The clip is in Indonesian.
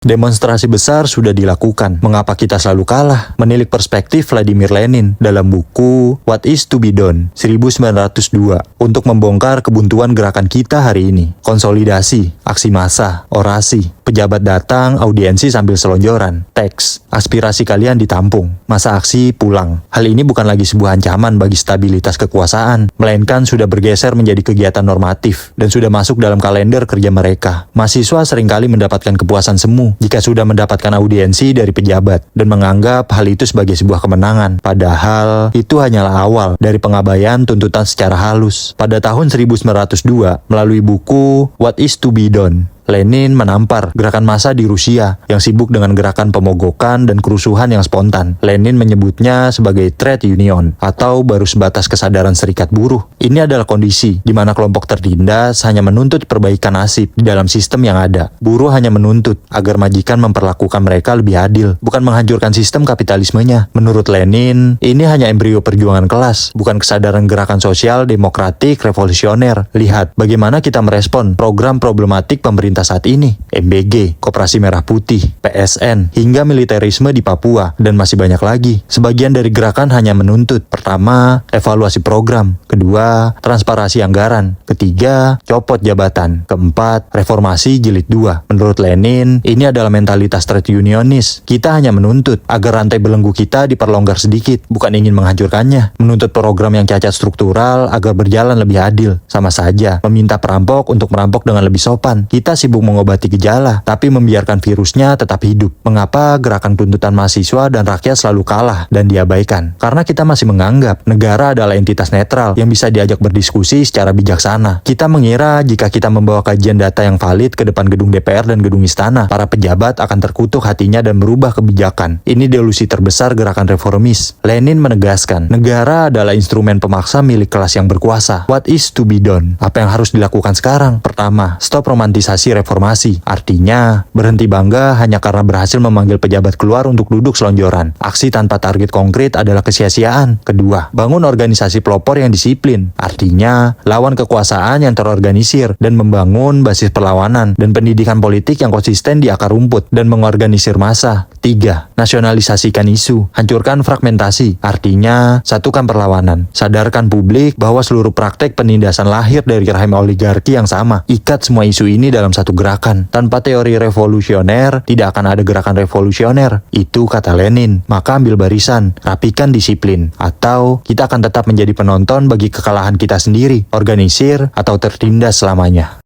Demonstrasi besar sudah dilakukan. Mengapa kita selalu kalah? Menilik perspektif Vladimir Lenin dalam buku What is to be Done 1902 untuk membongkar kebuntuan gerakan kita hari ini. Konsolidasi, aksi massa, orasi, pejabat datang, audiensi sambil selonjoran, teks, aspirasi kalian ditampung, masa aksi pulang. Hal ini bukan lagi sebuah ancaman bagi stabilitas kekuasaan, melainkan sudah bergeser menjadi kegiatan normatif dan sudah masuk dalam kalender kerja mereka. Mahasiswa seringkali mendapatkan kepuasan semu jika sudah mendapatkan audiensi dari pejabat dan menganggap hal itu sebagai sebuah kemenangan. Padahal itu hanyalah awal dari pengabaian tuntutan secara halus. Pada tahun 1902, melalui buku What is to be Done, Lenin menampar gerakan massa di Rusia yang sibuk dengan gerakan pemogokan dan kerusuhan yang spontan. Lenin menyebutnya sebagai trade union atau baru sebatas kesadaran serikat buruh. Ini adalah kondisi di mana kelompok tertindas hanya menuntut perbaikan nasib di dalam sistem yang ada. Buruh hanya menuntut agar majikan memperlakukan mereka lebih adil, bukan menghancurkan sistem kapitalismenya. Menurut Lenin, ini hanya embrio perjuangan kelas, bukan kesadaran gerakan sosial demokratik revolusioner. Lihat bagaimana kita merespon program problematik pemerintah saat ini, MBG, Koperasi Merah Putih, PSN, hingga militerisme di Papua, dan masih banyak lagi. Sebagian dari gerakan hanya menuntut: pertama, evaluasi program; kedua, transparansi anggaran; ketiga, copot jabatan; keempat, reformasi jilid 2. Menurut Lenin, ini adalah mentalitas trade unionis. Kita hanya menuntut agar rantai belenggu kita diperlonggar sedikit, bukan ingin menghancurkannya. Menuntut program yang cacat struktural agar berjalan lebih adil. Sama saja meminta perampok untuk merampok dengan lebih sopan. Kita sibuk mengobati gejala, tapi membiarkan virusnya tetap hidup. Mengapa gerakan tuntutan mahasiswa dan rakyat selalu kalah dan diabaikan? Karena kita masih menganggap negara adalah entitas netral yang bisa diajak berdiskusi secara bijaksana. Kita mengira jika kita membawa kajian data yang valid ke depan gedung DPR dan gedung istana, para pejabat akan terkutuk hatinya dan merubah kebijakan. Ini delusi terbesar gerakan reformis. Lenin menegaskan, negara adalah instrumen pemaksa milik kelas yang berkuasa. What is to be done? Apa yang harus dilakukan sekarang? Pertama, stop romantisasi reformasi. Artinya, berhenti bangga hanya karena berhasil memanggil pejabat keluar untuk duduk selonjoran. Aksi tanpa target konkret adalah kesia-siaan. Kedua, bangun organisasi pelopor yang disiplin. Artinya, lawan kekuasaan yang terorganisir dan membangun basis perlawanan dan pendidikan politik yang konsisten di akar rumput dan mengorganisir massa. Tiga, nasionalisasikan isu. Hancurkan fragmentasi. Artinya, satukan perlawanan. Sadarkan publik bahwa seluruh praktek penindasan lahir dari rahim oligarki yang sama. Ikat semua isu ini dalam satu gerakan. Tanpa teori revolusioner, tidak akan ada gerakan revolusioner. Itu kata Lenin. Maka ambil barisan, rapikan disiplin. Atau kita akan tetap menjadi penonton bagi kekalahan kita sendiri, organisir atau tertindas selamanya.